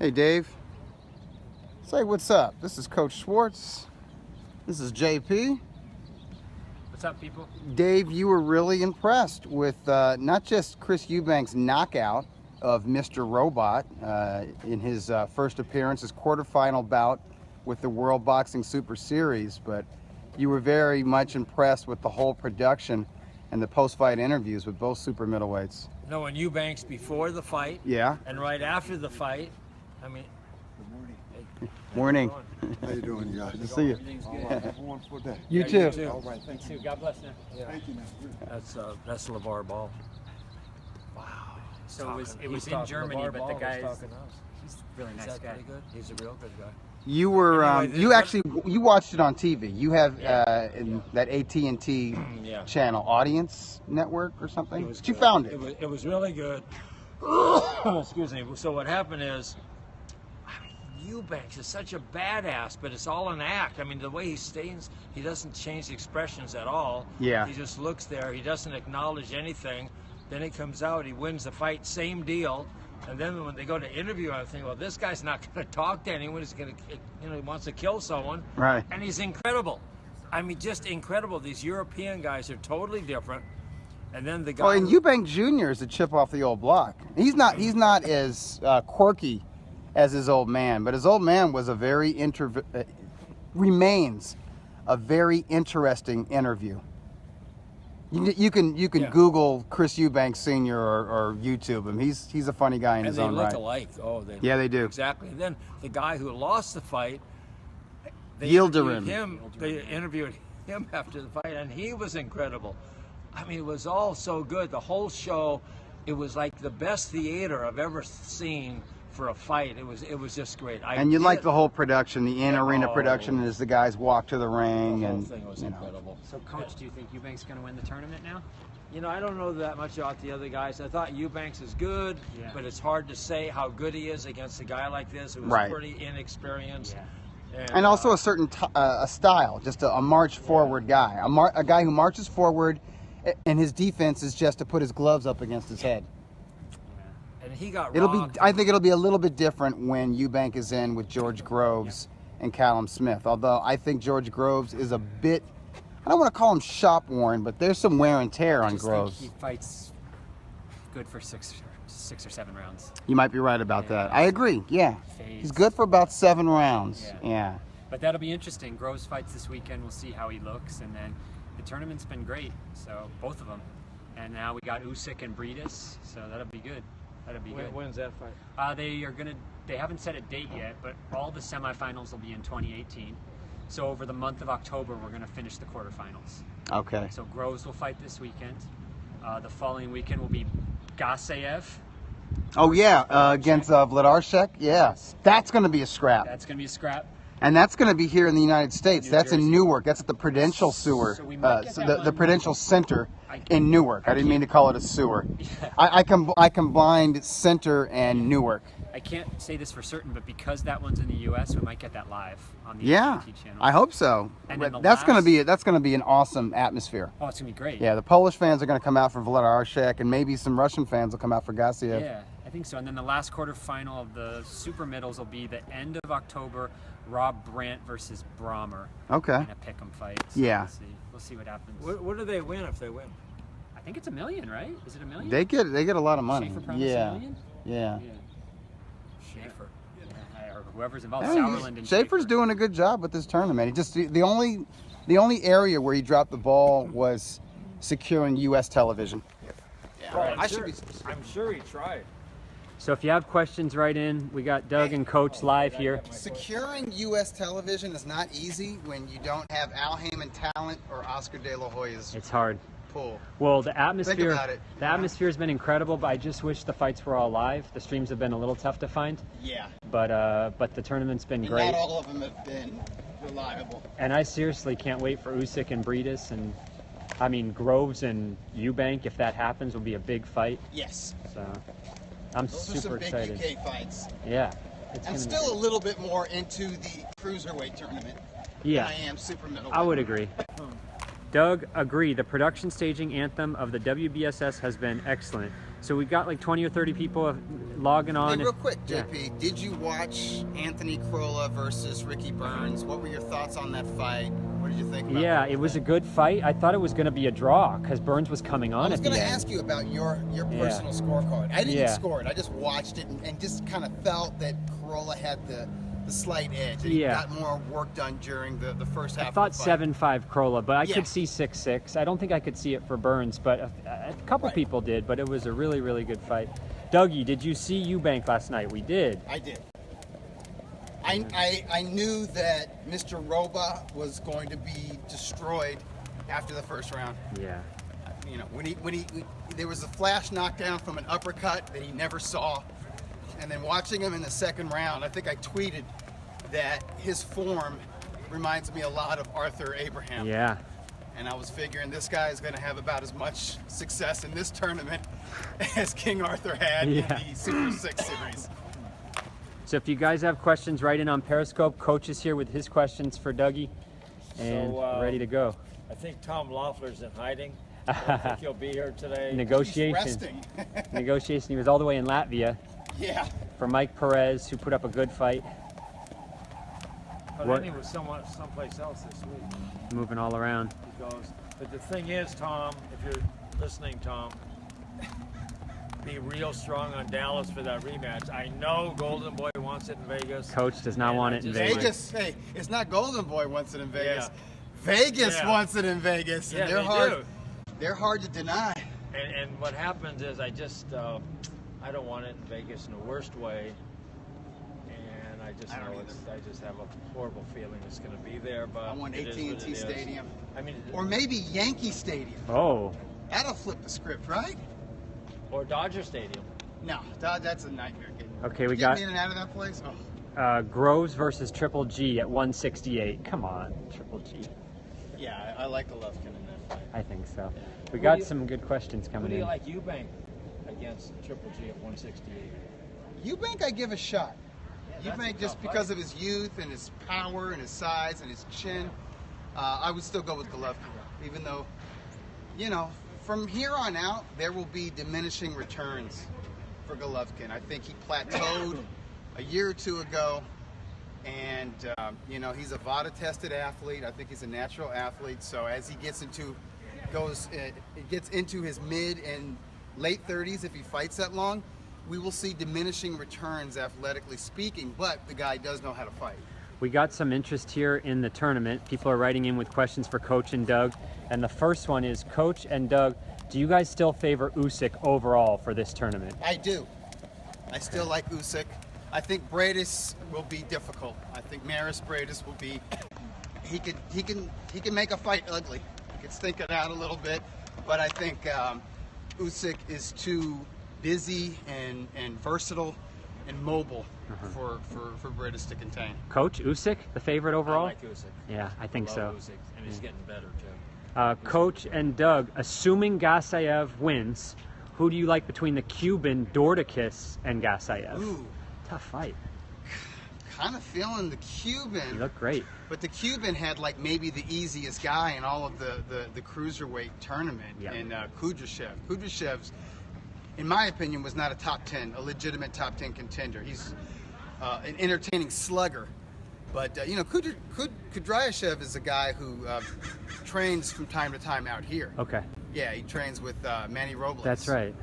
Hey Dave, say what's up. This is Coach Schwartz. This is JP. What's up, people? Dave, you were really impressed with not just Chris Eubank's knockout of Mr. Robot in his first appearance, his quarterfinal bout with the World Boxing Super Series, but you were very much impressed with the whole production and the post-fight interviews with both super middleweights. No, and Eubanks before the fight. Yeah. And right after the fight. I mean. Good morning. Hey, morning. How you doing, guys? Good to see you. Everything's good. All right, have a wonderful day. You Yeah, too. you too. All right, thank you. God bless you. Yeah. Thank you, man. That's LeVar Ball. Wow. So it was in Germany, but the guy is he's a really nice guy. Good? He's a real good guy. You were Anyway, you watched it on TV. You have in that AT&T Yeah. channel, Audience Network or something. It was But you good. found it. It was really good. Excuse me. So what happened is, Eubanks is such a badass, but it's all an act. I mean, the way he stays, he doesn't change the expressions at all. Yeah. He just looks there. He doesn't acknowledge anything. Then he comes out. He wins the fight. Same deal. And then when they go to interview, I think, well, this guy's not going to talk to anyone. He's going to, he wants to kill someone. Right. And he's incredible. I mean, just incredible. These European guys are totally different. And then the guy. Well, and Eubank Jr. is a chip off the old block. He's not as quirky as his old man, but his old man was a very remains a very interesting interview. You can Yeah. Google Chris Eubank Sr. or YouTube him. He's a funny guy in his own right. And they look alike. Oh, Yeah, they do. Exactly. And then the guy who lost the fight, they Yildirim. interviewed him after the fight, and he was incredible. I mean, it was all so good. The whole show, it was like the best theater I've ever seen for a fight. It was just great. And you like the whole production, the in-arena production as the guys walk to the ring. The whole and thing was you know. incredible. So, Coach, do you think Eubanks going to win the tournament now? You know, I don't know that much about the other guys. I thought Eubanks is good, Yeah. but it's hard to say how good he is against a guy like this who's Right. pretty inexperienced. Yeah. And also a certain a style, just a march forward guy, a guy who marches forward, and his defense is just to put his gloves up against his head. And he got It'll rocked. be. I think it'll be a little bit different when Eubank is in with George Groves and Callum Smith. Although I think George Groves is a bit. I don't want to call him shop worn, but there's some wear and tear on I just Groves. think he fights good for six or seven rounds. You might be right about Yeah. that. I agree. Yeah, Fades. he's good for about 7 rounds. Yeah. Yeah. But that'll be interesting. Groves fights this weekend. We'll see how he looks, and then the tournament's been great. So both of them, and now we got Usyk and Breedis. So that'll be good. That'll be good. When's that fight? They haven't set a date yet, but all the semifinals will be in 2018. So over the month of October, we're gonna finish the quarterfinals. Okay. So Groves will fight this weekend. The following weekend will be Gasayev. Oh yeah, against Vladarchuk. Yeah, that's going to be a scrap. That's gonna be a scrap. And that's going to be here in the United States. New That's in Jersey. Newark. That's at the Prudential Sewer, So we might get that the one. Prudential Center I- in Newark. I didn't mean to call it a sewer. Yeah. I combined Center and Newark. I can't say this for certain, but because that one's in the U.S., we might get that live on the Yeah, AT&T channel. I hope so. And then the That's going to last- be an awesome atmosphere. Oh, it's gonna be great. Yeah, the Polish fans are going to come out for Vladarchuk, and maybe some Russian fans will come out for Gassiev. Yeah, I think so. And then the last quarterfinal of the super middles will be the end of October. Rob Brandt versus Brahmer Okay. in a pick'em fight. So Yeah. we'll see what happens. What do they win if they win? I think it's $1 million, right? Is it $1 million? They get a lot of money. Schaefer promised Yeah. $1 million? Yeah. Schaefer. Or whoever's involved. Hey, Sauerland and Schaefer's Schaefer. doing a good job with this tournament. He just the only area where he dropped the ball was securing U.S. television. I'm sure he tried. So if you have questions, write in. We got Doug and Coach live here. Securing U.S. television is not easy when you don't have Al Heyman talent or Oscar De La Hoya's It's hard. pull. Well, the atmosphere. about it. The atmosphere has been incredible, but I just wish the fights were all live. The streams have been a little tough to find, Yeah. but the tournament's been great. Not all of them have been reliable. And I seriously can't wait for Usyk and Breedis, and I mean Groves and Eubank. If that happens, will be a big fight. Yes. So I'm Those super are some excited. big UK fights. Yeah, it's I'm gonna still a be, little bit more into the cruiserweight tournament yeah. than I am super middleweight. I would agree. Doug, agree. The production staging anthem of the WBSS has been excellent. So we've got like 20 or 30 people logging on. Hey, real quick, Yeah. JP, did you watch Anthony Crolla versus Ricky Burns? What were your thoughts on that fight? What did you think about Yeah, that? it was a good fight. I thought it was going to be a draw because Burns was coming on I was at the going to end. ask you about your personal scorecard. I didn't Yeah. score it. I just watched it and just kind of felt that Crolla had the slight edge. And he Yeah. got more work done during the first half I thought of the fight. 7-5 Crolla, but I Yeah. could see 6-6. I don't think I could see it for Burns, but a couple Right. people did, but it was a really, really good fight. Dougie, did you see Eubank last night? We did. I did. I knew that Mr. Roba was going to be destroyed after the first round. Yeah. You know, when there was a flash knockdown from an uppercut that he never saw, and then watching him in the second round, I think I tweeted that his form reminds me a lot of Arthur Abraham. Yeah. And I was figuring this guy is going to have about as much success in this tournament as King Arthur had Yeah. in the Super 6 series. So if you guys have questions, write in on Periscope. Coach is here with his questions for Dougie, and ready to go. I think Tom Loeffler's in hiding. I don't think he'll be here today. He's Negotiation. resting. Negotiation. He was all the way in Latvia Yeah. for Mike Perez, who put up a good fight. But What- then he was someplace else this week. Moving all around. He goes. But the thing is, Tom, if you're listening, Tom, be real strong on Dallas for that rematch. I know Golden Boy wants it in Vegas. Coach does not And want I it in just- Vegas. Vegas, hey, it's not Golden Boy wants it in Vegas. Yeah. Vegas Yeah. wants it in Vegas, and Yeah, they're they hard. do. They're hard to deny. And what happens is I just I don't want it in Vegas in the worst way. And I just I don't know I just have a horrible feeling it's going to be there. But I want it is what AT&T it is. Stadium, I mean, or maybe Yankee Stadium. Oh, That'll flip the script, right? or Dodger Stadium. No, that's a nightmare. okay. We Getting got in and out of that place. Oh. Groves versus Triple G at 168. Come on, Triple G. Yeah, I like Golovkin in that fight. I think so. We Who got do you- some good questions Who coming do you in. like Eubank against Triple G at 168? Eubank, I give a shot. that's a Eubank, just tough because fight. of his youth and his power and his size and his chin, I would still go with Golovkin, even though, you know, from here on out, there will be diminishing returns for Golovkin. I think he plateaued a year or two ago, and, you know, he's a VADA-tested athlete. I think he's a natural athlete, so as he gets into his mid and late 30s, if he fights that long, we will see diminishing returns athletically speaking, but the guy does know how to fight. We got some interest here in the tournament. People are writing in with questions for Coach and Doug. And the first one is, Coach and Doug, do you guys still favor Usyk overall for this tournament? I do. I still like Usyk. I think Bradis will be difficult. I think Maris Bradis will be. He can make a fight ugly. He can stink it out a little bit, but I think Usyk is too busy and versatile and mobile for Bradis to contain. Coach, Usyk, the favorite I overall? like Usyk. Yeah, I think Love so. Usyk, and he's getting better too. Coach and Doug, assuming Gasayev wins, who do you like between the Cuban Dorticus and Gasayev? Ooh, Tough fight. kind of feeling the Cuban. He looked great. But the Cuban had like maybe the easiest guy in all of the cruiserweight tournament, Yep. and Kudryashev. Kudryashev's, in my opinion, was not a legitimate top 10 contender. He's an entertaining slugger, but you know, Kudryashev is a guy who trains from time to time out here. Okay, Yeah, he trains with Manny Robles. that's right.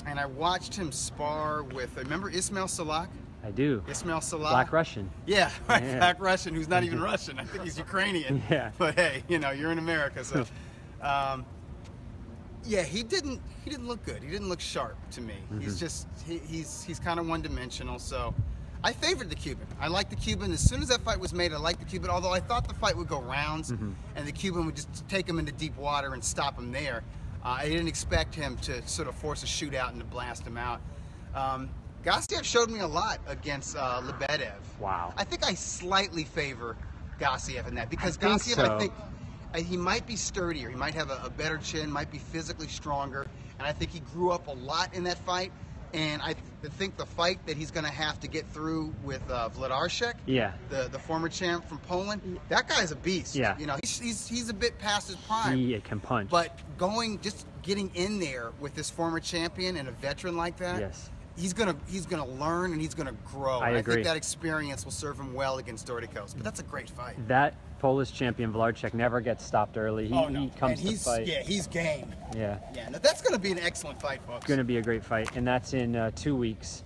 And I watched him spar with, remember Ismail Salak? I do. Ismail Salak? Black Russian. Yeah, right, Yeah. Black Russian, who's not even Russian. I think he's Ukrainian. Yeah. But hey, you know, you're in America, so. Yeah, he didn't look good. He didn't look sharp to me. He's just he's kind of one-dimensional. So, I favored the Cuban. I liked the Cuban. As soon as that fight was made, I liked the Cuban. Although I thought the fight would go rounds, and the Cuban would just take him into deep water and stop him there. I didn't expect him to sort of force a shootout and to blast him out. Gassiev showed me a lot against Lebedev. Wow. I think I slightly favor Gassiev in that because I think Gassiev, so. I think he might be sturdier. He might have a better chin, might be physically stronger, and I think he grew up a lot in that fight. And that think the fight that he's going to have to get through with Włodarczyk, Yeah. the former champ from Poland, that guy's a beast. Yeah. You know, he's a bit past his prime. He can punch. But just getting in there with this former champion and a veteran like that, Yes. he's gonna learn and he's gonna grow. I agree. think that experience will serve him well against Dorticos. But that's a great fight. That Polish champion Włodarczyk never gets stopped early. He comes to fight. Yeah, he's game. Yeah. Yeah, no, that's gonna be an excellent fight, folks. Going to be a great fight, and that's in 2 weeks.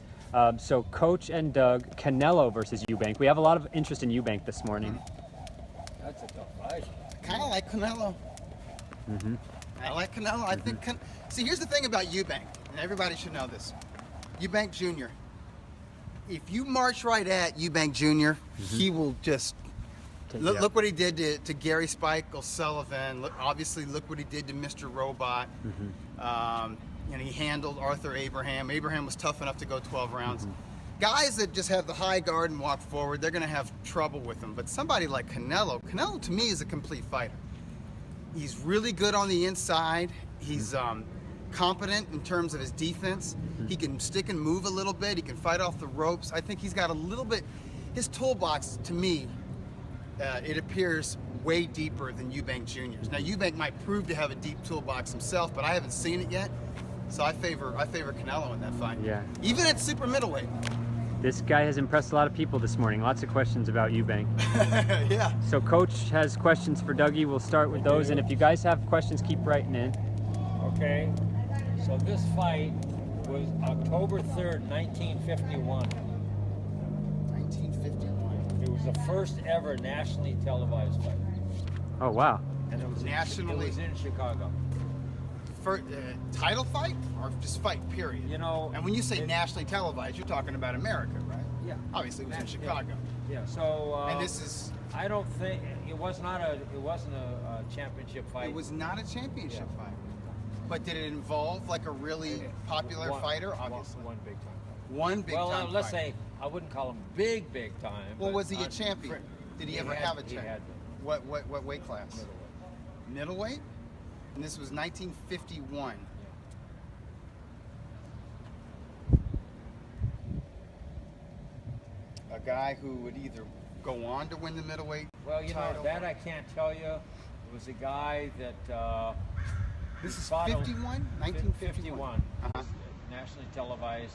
So Coach and Doug, Canelo versus Eubank. We have a lot of interest in Eubank this morning. That's a tough fight. Kind of like Canelo. Mm-hmm. I like Canelo. I think. See, here's the thing about Eubank, and everybody should know this. Eubank Jr. If you march right at Eubank Jr., he will just look what he did to Gary Spike O'Sullivan. Obviously, look what he did to Mr. Robot. And he handled Arthur Abraham. Abraham was tough enough to go 12 rounds. Guys that just have the high guard and walk forward, they're going to have trouble with him. But somebody like Canelo to me is a complete fighter. He's really good on the inside. He's competent in terms of his defense. He can stick and move a little bit. He can fight off the ropes. I think he's got a little bit. His toolbox, to me, it appears way deeper than Eubank Jr.'s. Now Eubank might prove to have a deep toolbox himself, but I haven't seen it yet. So I favor Canelo in that fight. Yeah. Even at super middleweight. This guy has impressed a lot of people this morning. Lots of questions about Eubank. Yeah. So Coach has questions for Dougie. We'll start with those, and if you guys have questions, keep writing in. Okay. So this fight was October 3rd, 1951. 1951. It was the first ever nationally televised fight. Oh wow. And it was Nationally? It was in Chicago. For title fight or just fight, period? You know. And when you say nationally televised, you're talking about America, right? Yeah. Obviously, it was in Chicago. Yeah. So. And this is. I don't think it wasn't a championship fight. It was not a championship fight. But did it involve like a really popular fighter? Obviously. One big time fight. One big time Well, let's fight. say I wouldn't call him big time. Well, but was he a champion? Did he ever have a He champion? had What weight class? middleweight. Middleweight? And this was 1951. A guy who would either go on to win the middleweight Well, you title. know, that I can't tell you. It was a guy that. This is fought 51? 1951. 51. Uh-huh. Nationally televised.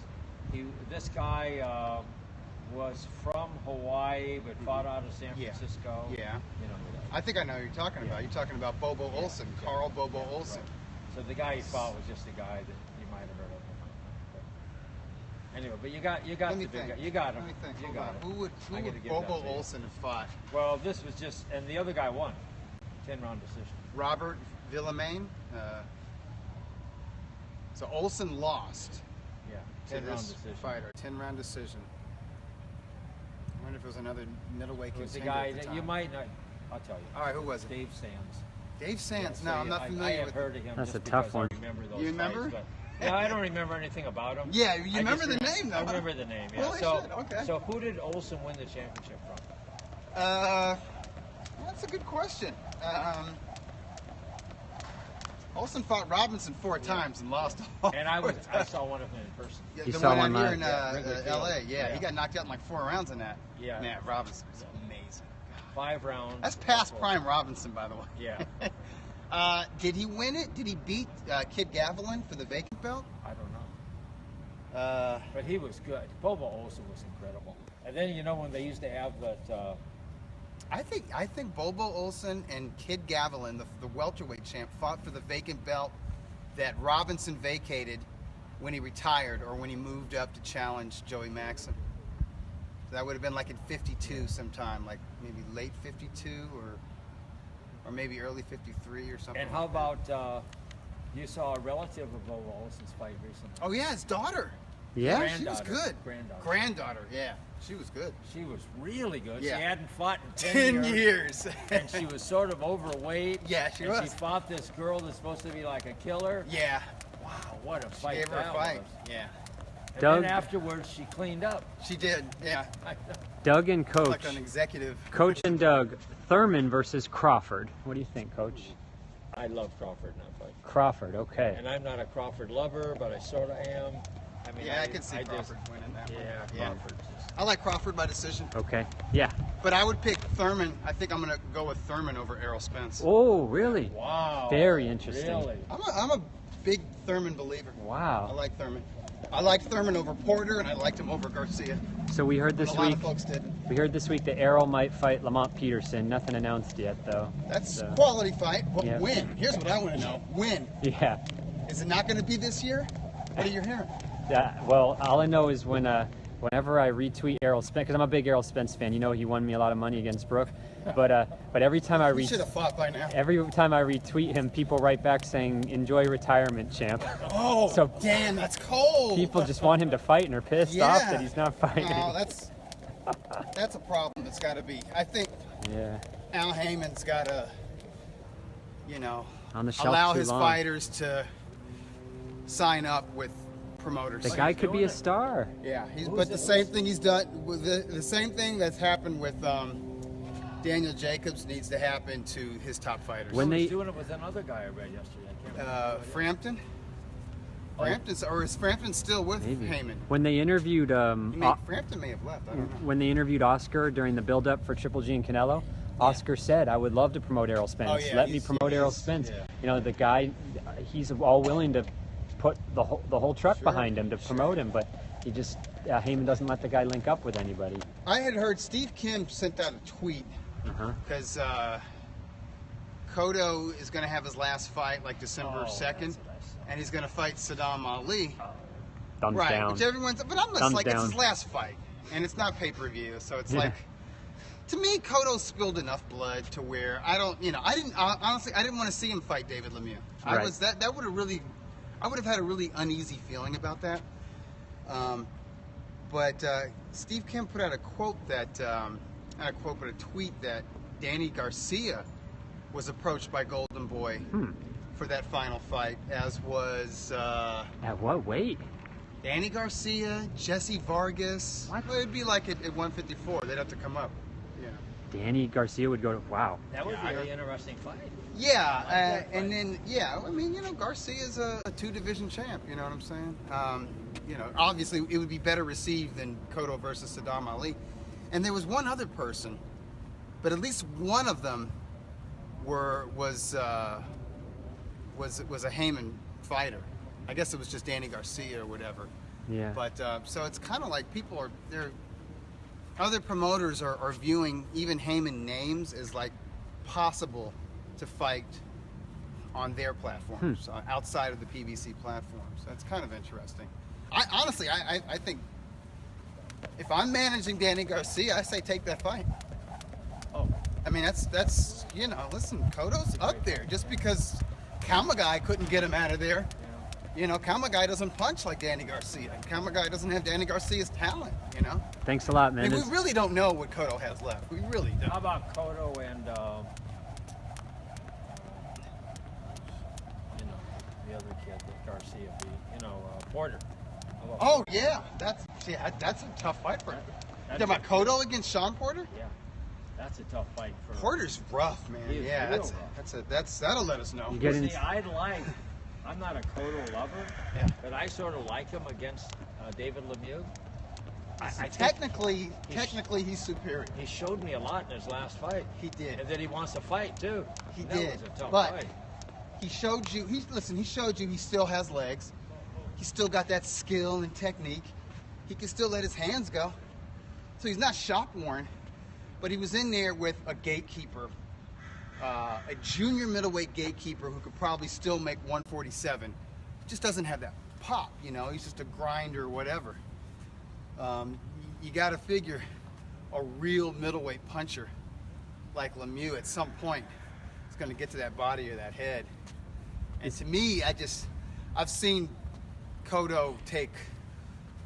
This guy was from Hawaii but fought out of San Yeah. Francisco. Yeah. You know who that is. I think I know who you're talking about. You're talking about Bobo Olsen, Carl Bobo Olsen. So the guy he fought was just a guy that you might have heard of. But anyway, but you got Let me the big think. guy. You got him. Let me think. You Hold got on. him. Who would I gotta give Bobo that to you. Olsen have fought? Well, this was just, and the other guy won. 10-round decision. Robert Villamain. So Olsen lost Yeah. to 10-round this decision. fighter. 10-round decision. I wonder if it was another middleweight It was the contender guy at the that time. you might not. I'll tell you. All right, who was it? Dave Sands. Dave Sands. Yeah, No, so I'm not I familiar have with heard of him. That's just a tough because one. I remember those You remember? fights, but, yeah, I don't remember anything about him. Yeah, you I remember just the name, though, I huh? remember the name. Yeah. Holy so, shit, okay. So who did Olsen win the championship from? That's a good question. Olsen fought Robinson 4 times and lost all. And I saw one of them in person. Yeah, You the saw one one out here live. in Wrigley LA. Field. Yeah, he Yeah. got knocked out in like 4 rounds in that. Yeah. Man, Robinson was amazing. 5 rounds. That's past prime Robinson, by the way. Yeah. Did he win it? Did he beat Kid Gavilan for the vacant belt? I don't know. But he was good. Bobo Olsen was incredible. And then, you know, when they used to have that. I think Bobo Olsen and Kid Gavilan, the welterweight champ, fought for the vacant belt that Robinson vacated when he retired or when he moved up to challenge Joey Maxson. So that would have been like in 52 sometime, like maybe late 52 or maybe early 53 or something. And how about you saw a relative of Bobo Olsen's fight recently? Oh yeah, his daughter. Yeah. She was good. Granddaughter. Yeah. She was good. She was really good. Yeah. She hadn't fought in 10 years. And she was sort of overweight. Yeah, she and was. She fought this girl that's supposed to be like a killer. Yeah. Wow, what a fight Gave her that a fight. was. Yeah. And Doug- then afterwards, she cleaned up. She did. Yeah. Doug and Coach. Like an executive. Coach and Doug, Thurman versus Crawford. What do you think, Coach? I love Crawford in that fight. Crawford, okay. And I'm not a Crawford lover, but I sort of am. I mean, Yeah, I could see just- Crawford winning that one. Yeah, Crawford. I like Crawford by decision, Okay. Yeah. but I would pick Thurman. I think I'm going to go with Thurman over Errol Spence. Oh, really? Wow. Very interesting. Really? I'm a big Thurman believer. I Wow. like Thurman. I liked Thurman over Porter, and I liked him over Garcia. So we heard A this lot week. of folks didn't. We heard this week that Errol might fight Lamont Peterson. Nothing announced yet, though. That's So, quality fight. But Yeah. when? Here's what I want to know. When? yeah. Is it not going to be this year? What are you hearing? Well, all I know is whenever I retweet Errol Spence, because I'm a big Errol Spence fan. You know, he won me a lot of money against Brooke. But every time I We should have fought by now. retweet him, people write back saying, "Enjoy retirement, champ." Oh, So damn, that's cold. people just want him to fight and are pissed off that he's not fighting. No, that's a problem that's got to be. I think Yeah. Al Heyman's got to, On the shelf allow too his long. fighters to sign up with promoters. The guy could be a star. Yeah, but the same thing he's done with the same thing that's happened with Daniel Jacobs needs to happen to his top fighters. When He was they doing it with another guy I read yesterday. I can't remember. Frampton. Or is Frampton still with maybe Heyman? when they interviewed Frampton may have left. I don't know. when they interviewed Oscar during the build-up for Triple G and Canelo, Oscar said, "I would love to promote Errol Spence. Oh, yeah, Let me he's- promote he Errol is, Spence." yeah. You know, the guy, he's all willing to put the whole truck behind him to promote him, but he just Heyman doesn't let the guy link up with anybody. I had heard Steve Kim sent out a tweet Uh-huh. because Cotto is going to have his last fight like December 2nd, and he's going to fight Saddam Ali. Thumbs Right, down. which everyone's, but I'm just Thumbs like, it's down. his last fight, and it's not pay-per-view, so it's Yeah. like, to me, Cotto spilled enough blood to where I don't, honestly, I didn't want to see him fight David Lemieux. Right. I would have had a really uneasy feeling about that. But Steve Kim put out a quote that, not a quote, but a tweet that Danny Garcia was approached by Golden Boy for that final fight, as was At what weight? Danny Garcia, Jesse Vargas. What? Well, it'd be like at 154. They'd have to come up. Yeah. Danny Garcia would go to wow. That would be an interesting fight. Yeah, and then I mean, Garcia's a two-division champ. You know what I'm saying? Obviously, it would be better received than Cotto versus Saddam Ali. And there was one other person, but at least one of them was a Heyman fighter. I guess it was just Danny Garcia or whatever. Yeah. But so it's kind of like other promoters are viewing even Heyman names as like possible to fight on their platforms outside of the PBC platforms. That's kind of interesting. I honestly think if I'm managing Danny Garcia, I say take that fight. Oh, I mean that's listen, Cotto's up there just because Kamagai couldn't get him out of there. Kamagai doesn't punch like Danny Garcia. Kamagai doesn't have Danny Garcia's talent, Thanks a lot, I man. mean, we really don't know what Cotto has left. We really how don't. about Cotto and the other kid that Garcia beat? Porter. How about Oh, Porter? yeah. That's a tough fight for him. That's Talking about Cotto against Sean Porter? Yeah, that's a tough fight for Porter's rough, man. He is Yeah, real rough. that'll let us know. You get in- See, I'm not a Cotto lover, Yeah. but I sort of like him against David Lemieux. Technically, he's superior. He showed me a lot in his last fight. He did. And that he wants to fight too. He That did. was a tough But fight. he showed you. He showed you he still has legs. He's still got that skill and technique. He can still let his hands go. So he's not shop worn. But he was in there with a gatekeeper, a junior middleweight gatekeeper who could probably still make 147. Just doesn't have that pop, He's just a grinder or whatever. You got to figure a real middleweight puncher like Lemieux at some point is going to get to that body or that head. And to me, I've seen Cotto take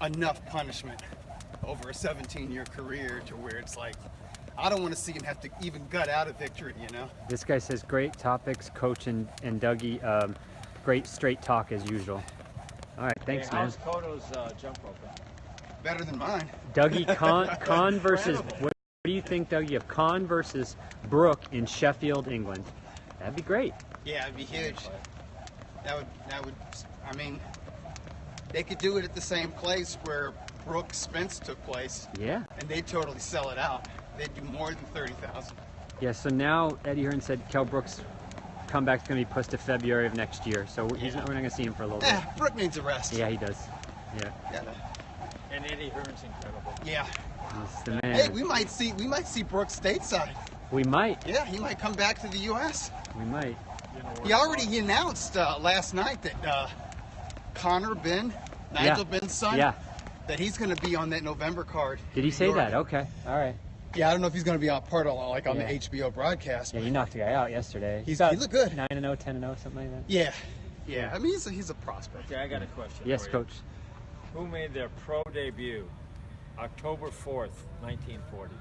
enough punishment over a 17-year career to where it's like, I don't want to see him have to even gut out a victory, This guy says great topics, Coach and Dougie. Great straight talk as usual. All right, thanks, Hey, man. how's Cotto's jump rope? Better than mine. Dougie, Khan versus. What do you think, Dougie, of Khan versus Brooke in Sheffield, England? That'd be great. Yeah, it'd be huge. That would, I mean, they could do it at the same place where Brooks Spence took place, Yeah. and they'd totally sell it out. They'd do more than 30,000. Yeah, so now Eddie Hearn said Kell Brooks' comeback's going to be pushed to February of next year. So we're not going to see him for a little bit. Brooke needs a rest. Yeah, he does. Yeah. And Eddie Hearn's incredible. Yeah. He's the man. Hey, we might see Brooks stateside. We might. Yeah, he might come back to the U.S. We might. He announced last night that Nigel Ben's son, Yeah. that he's going to be on that November card. Did he say that? Okay. All right. Yeah, I don't know if he's going to be on part of on Yeah. the HBO broadcast. Yeah, but he knocked a guy out yesterday. he looked good. 9-0, 10-0, something like that. Yeah. I mean, he's a prospect. Okay, I got a question. Yes, for you. Coach. Who made their pro debut October 4th, 1940?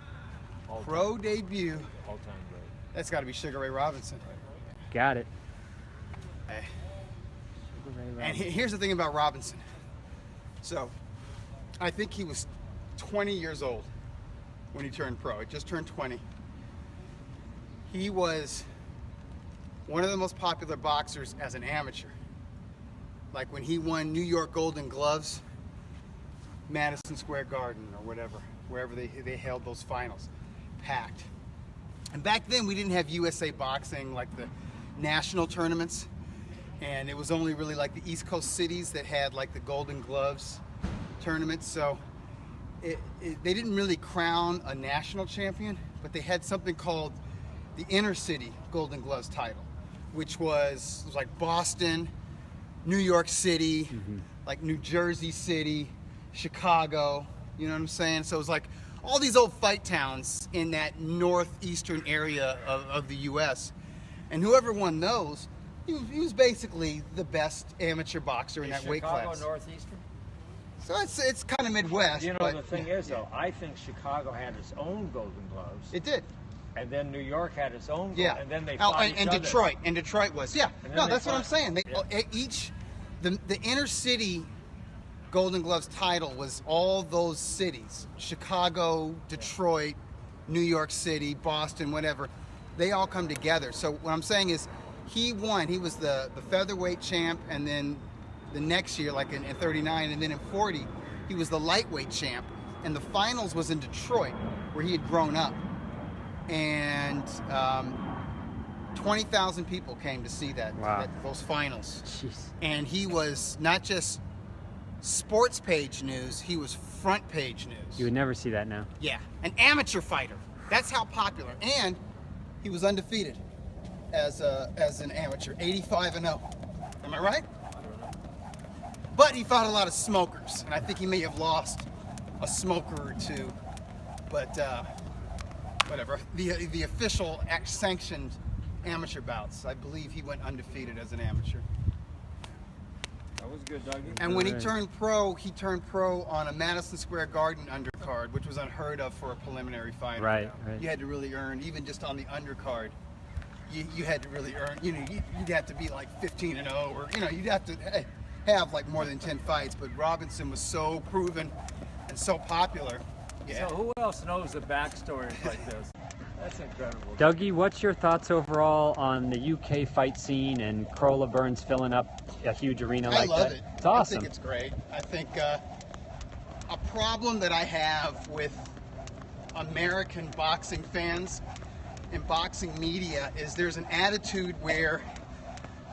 Pro debut. All-time great. That's got to be Sugar Ray Robinson. Got it. Hey. And here's the thing about Robinson. So, I think he was 20 years old when he turned pro. He just turned 20. He was one of the most popular boxers as an amateur. Like when he won New York Golden Gloves, Madison Square Garden or whatever, wherever they held those finals, packed. And back then we didn't have USA Boxing, like the national tournaments. And it was only really like the East Coast cities that had like the Golden Gloves tournaments. So they didn't really crown a national champion, but they had something called the Inner City Golden Gloves title, which was like Boston, New York City, like New Jersey City, Chicago, you know what I'm saying? So it was like all these old fight towns in that northeastern area of the U.S. And whoever won those, he was basically the best amateur boxer in that weight class. Chicago Northeastern? So it's kind of Midwest. You know, but, the thing is, though, I think Chicago had its own Golden Gloves, it did. and then New York had its own. Yeah. And then they Oh, fought and each other. Detroit. And Detroit was. Yeah. And then No, they that's what I'm fought- saying. The inner city Golden Gloves title was all those cities. Chicago, Detroit, New York City, Boston, whatever. They all come together. So what I'm saying is he won. He was the featherweight champ, and then the next year, like in 39, and then in 40, he was the lightweight champ. And the finals was in Detroit, where he had grown up. And 20,000 people came to see those finals. Jeez. And he was not just sports page news, he was front page news. You would never see that now. Yeah, an amateur fighter. That's how popular. And he was undefeated as an amateur, 85-0. Am I right? But he fought a lot of smokers, and I think he may have lost a smoker or two. But whatever. The official sanctioned amateur bouts, I believe he went undefeated as an amateur. That was good, Dougie. And when he Right. turned pro on a Madison Square Garden undercard, which was unheard of for a preliminary fighter. Right. You had to really earn, even just on the undercard, you had to really earn, you'd have to be like 15-0, or, you'd have to have like more than 10 fights. But Robinson was so proven and so popular. Yeah. So who else knows the backstories like this? That's incredible. Dougie, what's your thoughts overall on the UK fight scene and Corolla Burns filling up a huge arena I like love that? it. It's awesome. I think it's great. I think a problem that I have with American boxing fans and boxing media is there's an attitude where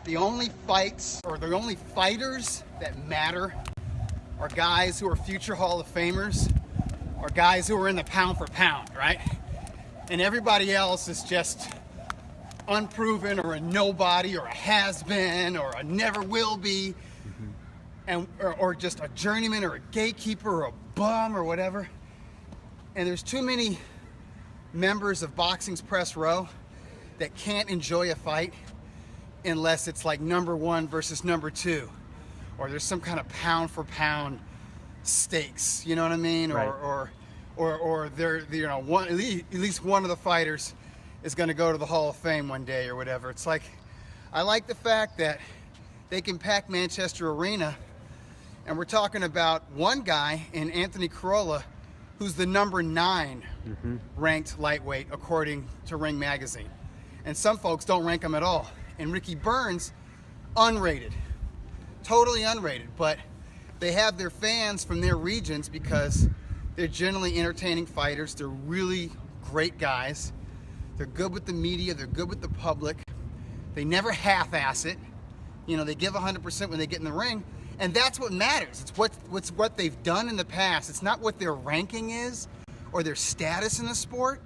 the only fights or the only fighters that matter are guys who are future Hall of Famers or guys who are in the pound for pound, right? And everybody else is just unproven or a nobody or a has-been or a never will be, and or just a journeyman or a gatekeeper or a bum or whatever. And there's too many members of boxing's press row that can't enjoy a fight unless it's like number one versus number two, or there's some kind of pound for pound stakes, you know what I mean? Right. Or they're one, at least one of the fighters is going to go to the Hall of Fame one day or whatever. It's like, I like the fact that they can pack Manchester Arena, and we're talking about one guy in Anthony Corolla who's the number 9 ranked lightweight according to Ring Magazine. And some folks don't rank him at all. And Ricky Burns, unrated, totally unrated. But they have their fans from their regions because they're generally entertaining fighters. They're really great guys. They're good with the media. They're good with the public. They never half-ass it. You know, they give 100% when they get in the ring, and that's what matters. It's what they've done in the past. It's not what their ranking is or their status in the sport,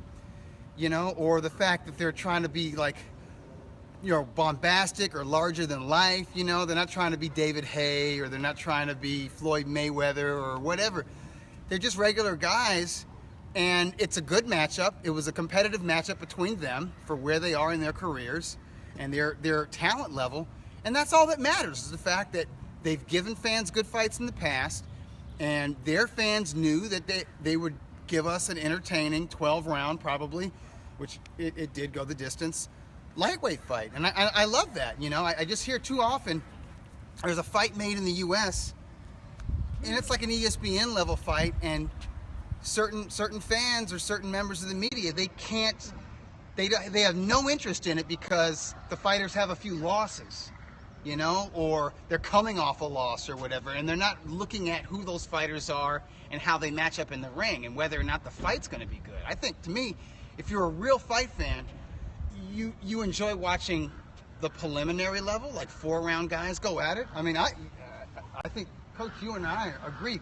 you know, or the fact that they're trying to be like, you know, bombastic or larger than life. You know, they're not trying to be David Hay, or they're not trying to be Floyd Mayweather or whatever. They're just regular guys, and it's a good matchup. It was a competitive matchup between them for where they are in their careers and their talent level, and that's all that matters, is the fact that they've given fans good fights in the past, and their fans knew that they would give us an entertaining 12-round, probably, which it did go the distance, lightweight fight. And I love that. You know, I just hear too often there's a fight made in the U.S., and it's like an ESPN level fight, and certain fans or certain members of the media, they have no interest in it because the fighters have a few losses, you know, or they're coming off a loss or whatever, and they're not looking at who those fighters are and how they match up in the ring and whether or not the fight's going to be good. I think, to me, if you're a real fight fan, you enjoy watching the preliminary level, like 4-round guys go at it. I mean, I think, Coach, you and I agree.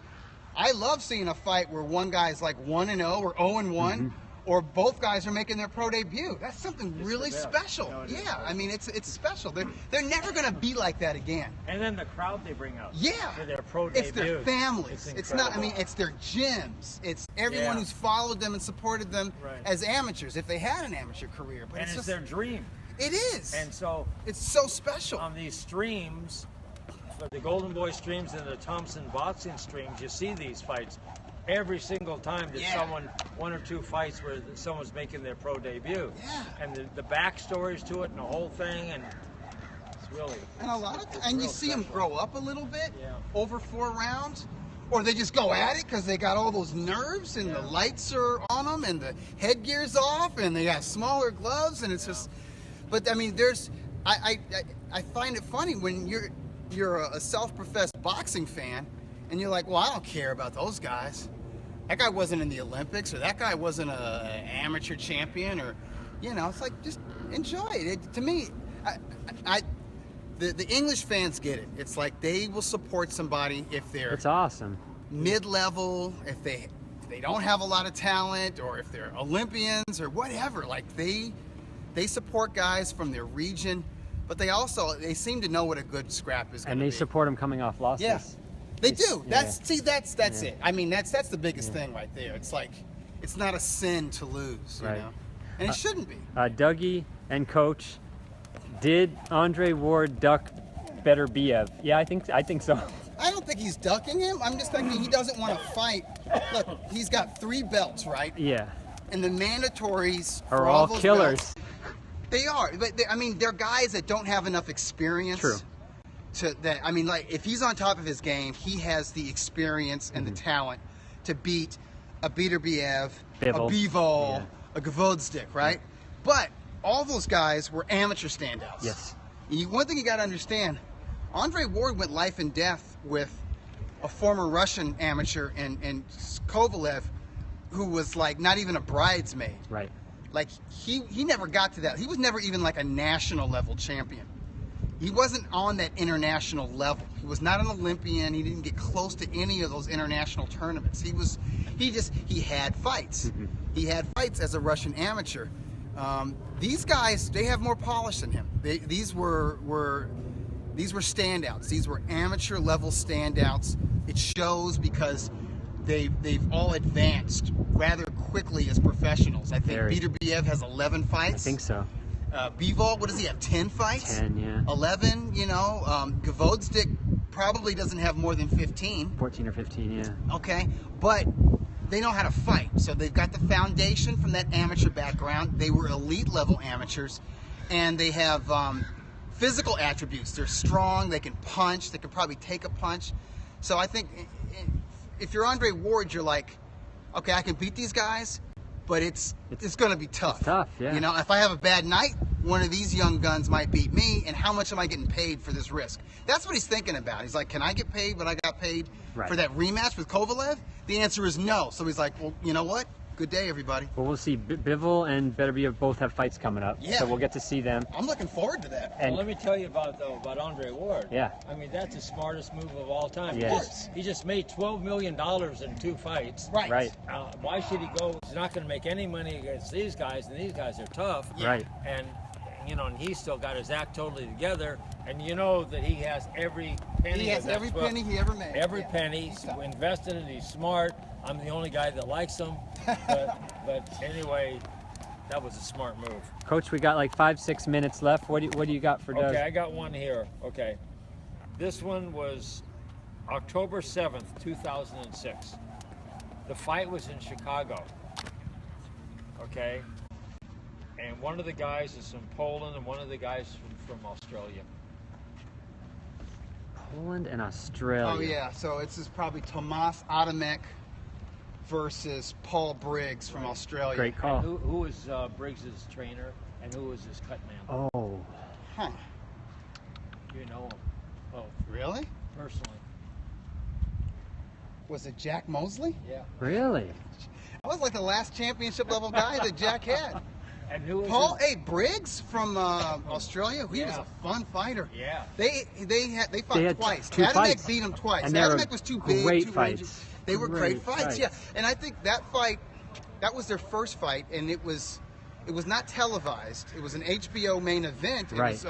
I love seeing a fight where one guy's like 1-0 or 0-1, or both guys are making their pro debut. That's something really special. No, yeah, I mean, it's special. They're never going to be like that again. And then the crowd they bring out. Yeah, For their pro it's their debuts. families. It's not. I mean, it's their gyms. It's everyone who's followed them and supported them as amateurs, if they had an amateur career. But And it's just their dream. It is. And so it's so special. on these streams, for the Golden Boy streams and the Thompson boxing streams, you see these fights every single time. There's someone, 1 or 2 fights where someone's making their pro debut. Yeah. And the backstories to it and the whole thing, and it's really. And a lot of and you see them grow up a little bit over 4 rounds, or they just go at it because they got all those nerves and the lights are on them and the headgear's off and they got smaller gloves, and it's just. But I mean, I find it funny when you're a self-professed boxing fan, and you're like, well, I don't care about those guys. That guy wasn't in the Olympics, or that guy wasn't an amateur champion, or, you know, it's like, just enjoy it. To me, the English fans get it. It's like they will support somebody if they're It's awesome. mid-level, if they don't have a lot of talent, or if they're Olympians or whatever. Like they support guys from their region, but they seem to know what a good scrap is going to And be. they support him coming off losses. Yeah, they do. Yeah. That's it. I mean, that's the biggest thing right there. It's like, it's not a sin to lose, you Right. know, and it shouldn't be. Dougie and Coach, did Andre Ward duck Better Biev? Yeah, I think so. I don't think he's ducking him. I'm just thinking he doesn't want to fight. Look, he's got 3 belts, right? Yeah. And the mandatories Are for all those killers. belts, they are, but I mean, they're guys that don't have enough experience. True. I mean, like, if he's on top of his game, he has the experience and the talent to beat a Beterbiev, a Bivol. Bivol, a Gavodstik, right? But all those guys were amateur standouts. Yes. One thing you got to understand, Andre Ward went life and death with a former Russian amateur and Kovalev, who was like not even a bridesmaid. Right. Like he never got to that. He was never even like a national level champion. He wasn't on that international level. He was not an Olympian. He didn't get close to any of those international tournaments. He had fights. He had fights as a Russian amateur. These guys, they have more polish than him. These were standouts. These were amateur level standouts. It shows because they've all advanced rather quickly as professionals. I think Beterbiev has 11 fights. I think so. Bivol, what does he have? 10 fights? 10, yeah. 11, you know. Gavodstik probably doesn't have more than 15. 14 or 15, yeah. Okay, but they know how to fight. So they've got the foundation from that amateur background. They were elite level amateurs, and they have physical attributes. They're strong. They can punch. They can probably take a punch. So I think if you're Andre Ward, you're like, okay, I can beat these guys, but it's going to be tough. It's tough, yeah. You know, if I have a bad night, one of these young guns might beat me, and how much am I getting paid for this risk? That's what he's thinking about. He's like, can I get paid what I got paid for that rematch with Kovalev? The answer is no. So he's like, well, you know what? Good day, everybody. Well, we'll see. Bivol and Beterbiev both have fights coming up, so we'll get to see them. I'm looking forward to that. And well, let me tell you about Andre Ward. Yeah. I mean, that's the smartest move of all time. Yes. He just made $12 million in 2 fights. Right. Why should he go? He's not going to make any money against these guys, and these guys are tough. Right. And and he's still got his act totally together. And you know that he has every penny. He has every penny he ever made. Every penny. He's invested in it. He's smart. I'm the only guy that likes him. But anyway, that was a smart move. Coach, we got like 5-6 minutes left. What do you got for Doug? Okay, I got one here. Okay. This one was October 7th, 2006. The fight was in Chicago. Okay. And one of the guys is from Poland and one of the guys from Australia. Poland and Australia. Oh, yeah. So this is probably Tomas Adamek versus Paul Briggs from Australia. Great call. And who was Briggs' trainer and who was his cut man? Oh. Huh. You know him both. Really? Personally. Was it Jack Mosley? Yeah. Really? That was like the last championship level guy that Jack had. And who was Paul Briggs from Australia. He was a fun fighter. Yeah. They fought had twice. two Adamek fights. beat him twice. And they were Adamek was too big, great too fights. rangy. They were great fights, fights. yeah. And I think that fight, that was their first fight, and it was not televised. It was an HBO main event. It was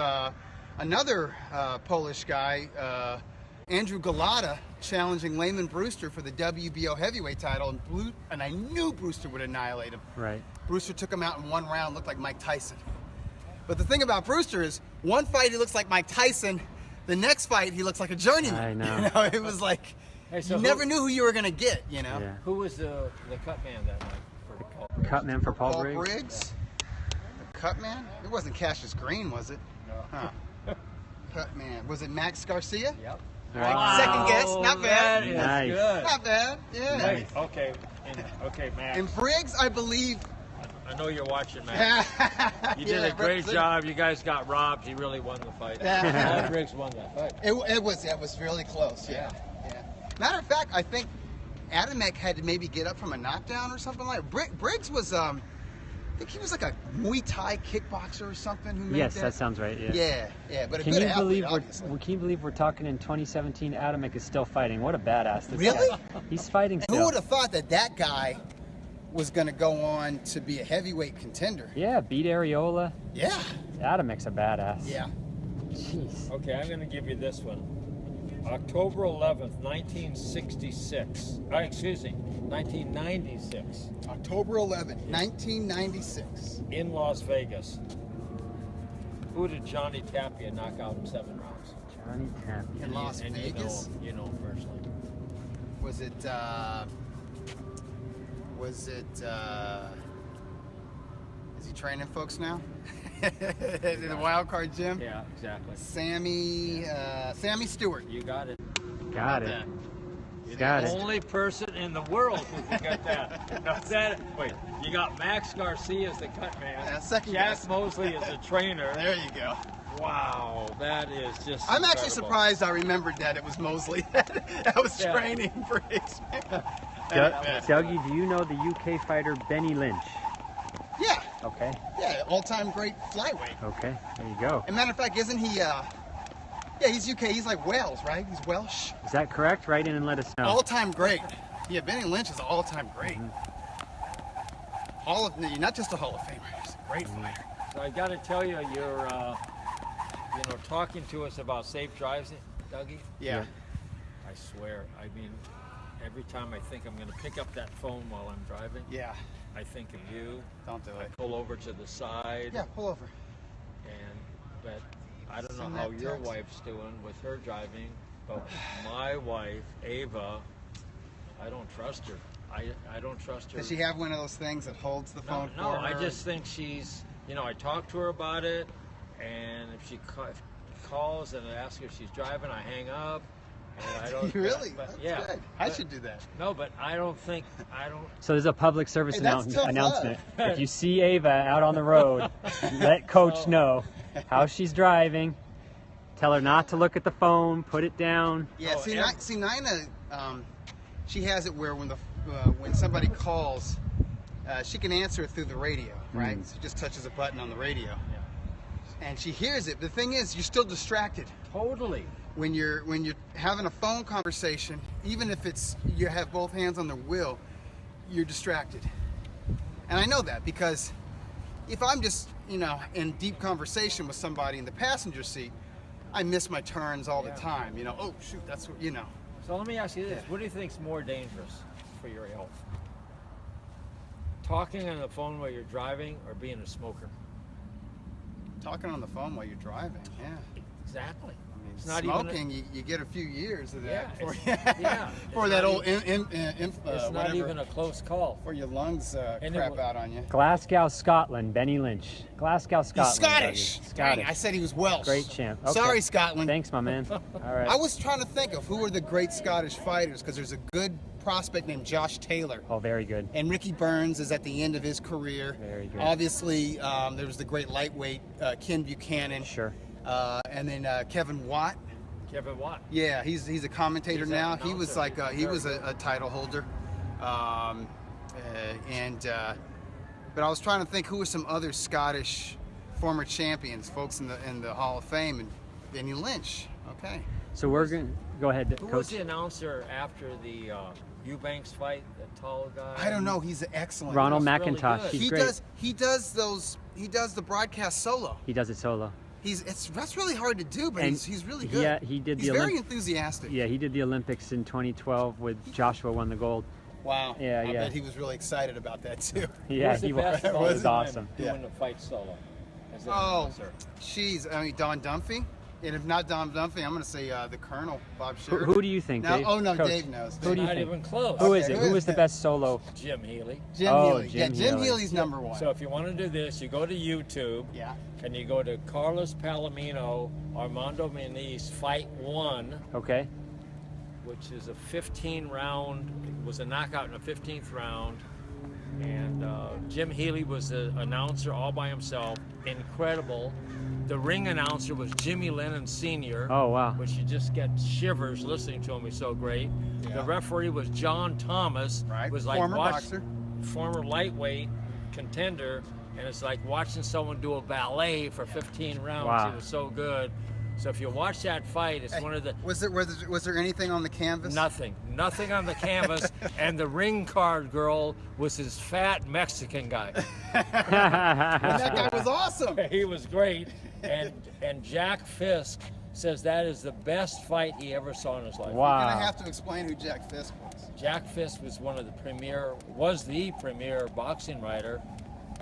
another Polish guy, Andrew Galata, challenging Layman Brewster for the WBO heavyweight title, and I knew Brewster would annihilate him. Right. Brewster took him out in 1 round, looked like Mike Tyson. But the thing about Brewster is, one fight he looks like Mike Tyson, the next fight he looks like a journeyman. I know. You know, it was like, you never knew who you were going to get, you know? Yeah. Who was the cut man that night for Paul Briggs? Cut man for Paul Paul Briggs. Briggs? The cut man? It wasn't Cassius Green, was it? No. Huh. Cut man. Was it Max Garcia? Yep. Right. Second guess, not bad. That is Nice. good. Not bad, yeah. Wait, okay. Okay, Max. And Briggs, I believe. I know you're watching, Max. You did a great job. You guys got robbed. He really won the fight. Yeah. Paul Briggs won that fight. It was really close, yeah. Matter of fact, I think Adamek had to maybe get up from a knockdown or something like that. Briggs was, I think he was like a Muay Thai kickboxer or something who made Yes, that sounds right. Yeah. Yeah, but a Can good you athlete, believe obviously. can you believe we're talking in 2017? Adamek is still fighting. What a badass! This Really? guy. He's fighting Who still. would have thought that guy was going to go on to be a heavyweight contender? Yeah, beat Areola. Yeah. Adamek's a badass. Yeah. Jeez. Okay, I'm going to give you this one. October 11th, 1966. Excuse me, 1996. October 11th, 1996. In Las Vegas. Who did Johnny Tapia knock out in 7 rounds? Johnny Tapia. In Las And Vegas? You know him personally. Was it, is he training folks now? In the wild card gym? Yeah, exactly. Sammy Stewart. You got it. Got it. Got it. Only person in the world who can get that. Now wait, you got Max Garcia as the cut man. Yeah, second Jack guess. Mosley as the trainer. There you go. Wow, that is just I'm actually incredible. surprised I remembered that it was Mosley that was training for his. Dougie, do you know the UK fighter Benny Lynch? Yeah, Okay. yeah, all-time great flyweight. Okay. There you go. As a matter of fact, isn't he? Yeah, he's UK. He's like Wales, right? He's Welsh. Is that correct? Write in and let us know. All-time great. Yeah, Benny Lynch is an all-time great. Not just a Hall of Famer. He's a great fighter. So I got to tell you, you're, talking to us about safe drives, Dougie. Yeah. I swear. I mean, every time I think I'm going to pick up that phone while I'm driving, Yeah. I think of you. Don't do I it. pull over to the side. Yeah, pull over. But I don't know Send how that your text. wife's doing with her driving, but my wife, Ava, I don't trust her. I don't trust her. Does she have one of those things that holds the phone No, for her? I just think she's, I talked to her about it, and if she calls and asks if she's driving, I hang up, And I don't, Really? but, That's yeah. good. I but- should do that. No, but I don't. So there's a public service Hey, that's tough announcement. If you see Ava out on the road, let Coach know how she's driving. Tell her not to look at the phone. Put it down. Yeah, Oh, see, Nina, she has it where when somebody calls, she can answer it through the radio, right? So she just touches a button on the radio, and she hears it. The thing is, you're still distracted Totally. when you're having a phone conversation. Even if you have both hands on the wheel, you're distracted. And I know that because if I'm just in deep conversation with somebody in the passenger seat, I miss my turns all the time. Oh shoot, that's what So let me ask you this: what do you think's more dangerous for your health? Talking on the phone while you're driving, or being a smoker? Talking on the phone while you're driving, yeah. Exactly. I mean, It's not smoking, you get a few years of that Yeah, before, yeah. before It's that not old it's not whatever, even a close call. before your lungs And it crap w- out on you. Glasgow, Scotland. Benny Lynch. Glasgow, He's Scotland. Scottish. buddy. Dang, Scottish. I said he was Welsh. Great champ. Okay. Sorry, Scotland. Thanks, my man. All right. I was trying to think of who were the great Scottish fighters because there's a good prospect named Josh Taylor. Oh, very good. And Ricky Burns is at the end of his career. Very good. Obviously, there was the great lightweight Ken Buchanan. Sure. And then Kevin Watt. Kevin Watt. Yeah, he's a commentator He's an now. He was announcer. like he was a title holder. But I was trying to think who were some other Scottish former champions, folks in the Hall of Fame, and Benny Lynch. Okay. So we're going to go ahead, Who Coach. was the announcer after the Eubanks fight? The tall guy. I don't know. He's excellent. Ronald That's really McIntosh. good. He's He great. does the broadcast solo. He does it solo. That's really hard to do, but And he's really good. he did He's the very Olymp- enthusiastic. Yeah, he did the Olympics in 2012 with Joshua won the gold. Wow. Yeah, I yeah. bet he was really excited about that too. Yeah, Who's the he best was. of all It was time awesome. Doing the fight solo. As an Oh, announcer? jeez. I mean, Don Dunphy. And if not Don Dunphy, I'm going to say the Colonel, Bob Who, Sheridan. who do you think, No, Dave? oh, no, Coach, Dave knows. Who do you Not think? even close. Who is Okay, it? who Who is was the it? best solo? Jim Healy. Jim Oh, Healy. Jim Jim Healy. Healy's number one. So if you want to do this, you go to YouTube. Yeah. And you go to Carlos Palomino, Armando Muniz, Fight 1, Okay. which is a 15-round, it was a knockout in the 15th round. And Jim Healy was the announcer all by himself. Incredible. The ring announcer was Jimmy Lennon Sr., Oh, wow. which you just get shivers listening to him. He's so great. Yeah. The referee was John Thomas. Right. Was like Former boxer. former lightweight contender, and it's like watching someone do a ballet for 15 rounds. Wow. He was so good. So if you watch that fight, it's one of the Was there anything on the canvas? nothing on the canvas, and the ring card girl was his fat Mexican guy. That guy was awesome. He was great, and Jack Fisk says that is the best fight he ever saw in his life. You're Wow. going to have to explain who Jack Fisk was. Jack Fisk was the premier boxing writer,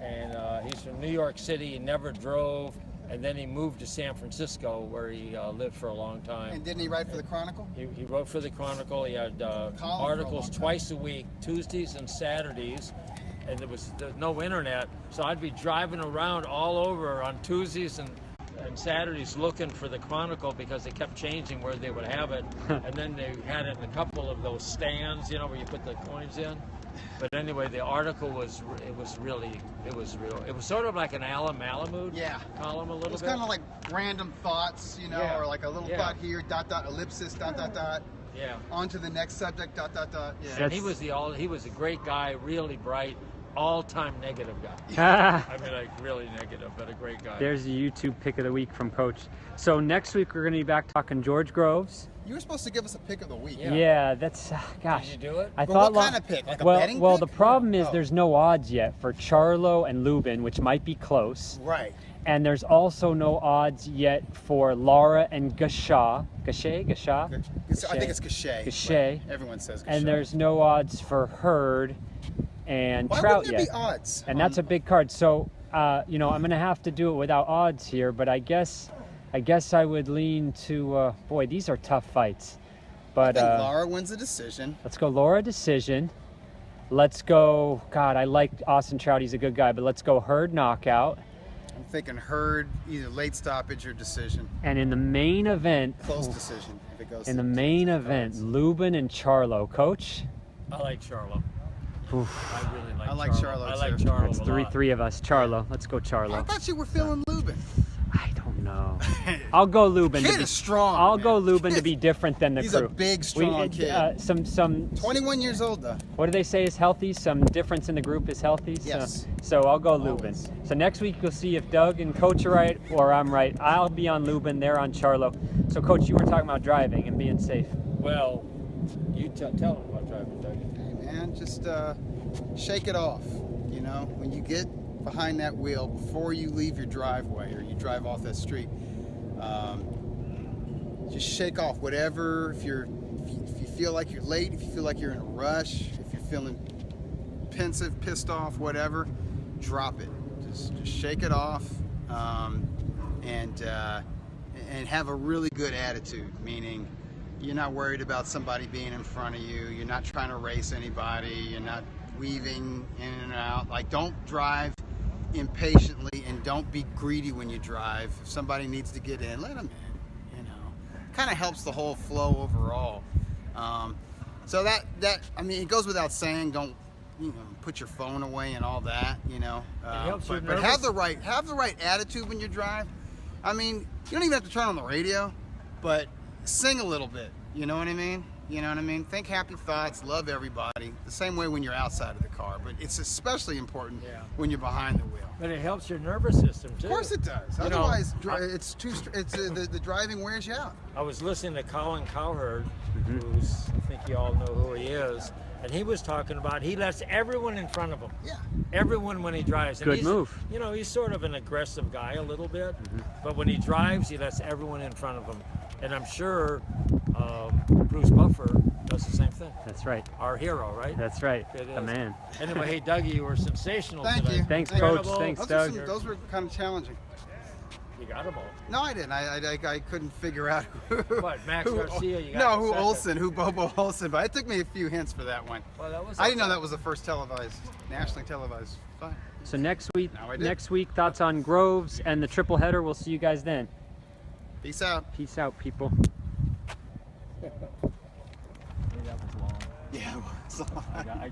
and he's from New York City. He never drove, and then he moved to San Francisco, where he lived for a long time. And didn't he write for the Chronicle? He wrote for the Chronicle. He had for a articles long time. twice a week, Tuesdays and Saturdays, and there's no internet, so I'd be driving around all over on Tuesdays and Saturdays looking for the Chronicle because they kept changing where they would have it, and then they had it in a couple of those stands, where you put the coins in. But anyway, the article was real. It was sort of like an Alan Malamud Yeah. column a little It was bit. kind of like random thoughts, Yeah. or like a little Yeah. thought here, dot, dot, ellipsis, dot, dot, dot. Yeah. On to the next subject, dot, dot, dot. Yeah. And he was a great guy, really bright, all-time negative guy. I mean, like really negative, but a great guy. There's a YouTube pick of the week from Coach. So next week we're going to be back talking George Groves. You were supposed to give us a pick of the week. Yeah. Yeah, that's gosh. Did you do it? I But thought what kind of pick? Like a well, betting well, pick? the problem is Oh. there's no odds yet for Charlo and Lubin, which might be close, Right. and there's also no odds yet for Lara and Gasha. I think it's Cachet. Cachet. but Everyone says Cachet. And there's no odds for Hurd and Why Trout wouldn't there yet. be odds? And that's a big card. So, I'm going to have to do it without odds here, but I guess I would lean to, boy, these are tough fights. I But think Lara wins the decision. let's go Laura decision. Let's go, God, I like Austin Trout. He's a good guy, but let's go Hurd knockout. I'm thinking Hurd, either late stoppage or decision. And in the main event, Close decision. If it goes. In the main event, Lubin and Charlo. Coach? I like Charlo. Oof. I really like I like Charlo, I like too. Charlo That's a lot. three of us. Charlo. Let's go I Charlo. thought you were feeling Lubin. I don't know. I'll go Lubin. Kid is strong. I'll man. go Lubin to Kid- be different than the He's crew. a big, strong kid. Some 21 years old though. what do they say is healthy? Some difference in the group is healthy. Yes. So I'll go Lubin. Always. So next week you'll see if Doug and Coach are right or I'm right. I'll be on Lubin. They're on Charlo. So Coach, you were talking about driving and being safe. Well, you tell them about driving, Doug. Hey man, just shake it off. You know, when you get behind that wheel before you leave your driveway or you drive off that street, just shake off whatever. If you feel like you're late, if you feel like you're in a rush, if you're feeling pensive, pissed off, whatever, drop it. Just shake it off, and have a really good attitude. Meaning, you're not worried about somebody being in front of you. You're not trying to race anybody. You're not weaving in and out. Like, don't drive impatiently and don't be greedy when you drive. If somebody needs to get in, let them in. You know, kind of helps the whole flow overall. So that I mean, it goes without saying. Don't put your phone away and all that. helps your but have the right attitude when you drive. I mean, you don't even have to turn on the radio, but sing a little bit. You know what I mean? You know what I mean? Think happy thoughts, love everybody. The same way when you're outside of the car, but it's especially important when you're behind the wheel. But it helps your nervous system too. Of course it does. You know, Otherwise, the driving wears you out. I was listening to Colin Cowherd, who's, I think you all know who he is, and he was talking about he lets everyone in front of him. Yeah. Everyone when he drives. And Good he's, move. You know, he's sort of an aggressive guy a little bit, but when he drives, he lets everyone in front of him. And I'm sure Bruce Buffer does the same thing. That's right. Our hero, right? That's right. It The is. man. Anyway, hey, Dougie, you were sensational Thank today. you. Thanks, Thank Coach. you. Thanks, Doug. Those were kind of challenging. You got them all. No, I didn't. I couldn't figure out who. What, Max Garcia, you got No, in who second. Olsen, who Bobo Olsen. But it took me a few hints for that one. Well, that was I didn't know that was the first nationally televised fight. So next week, Now I do. thoughts on Groves and the triple header. We'll see you guys then. Peace out. Peace out, people. That was long. Yeah. It was. I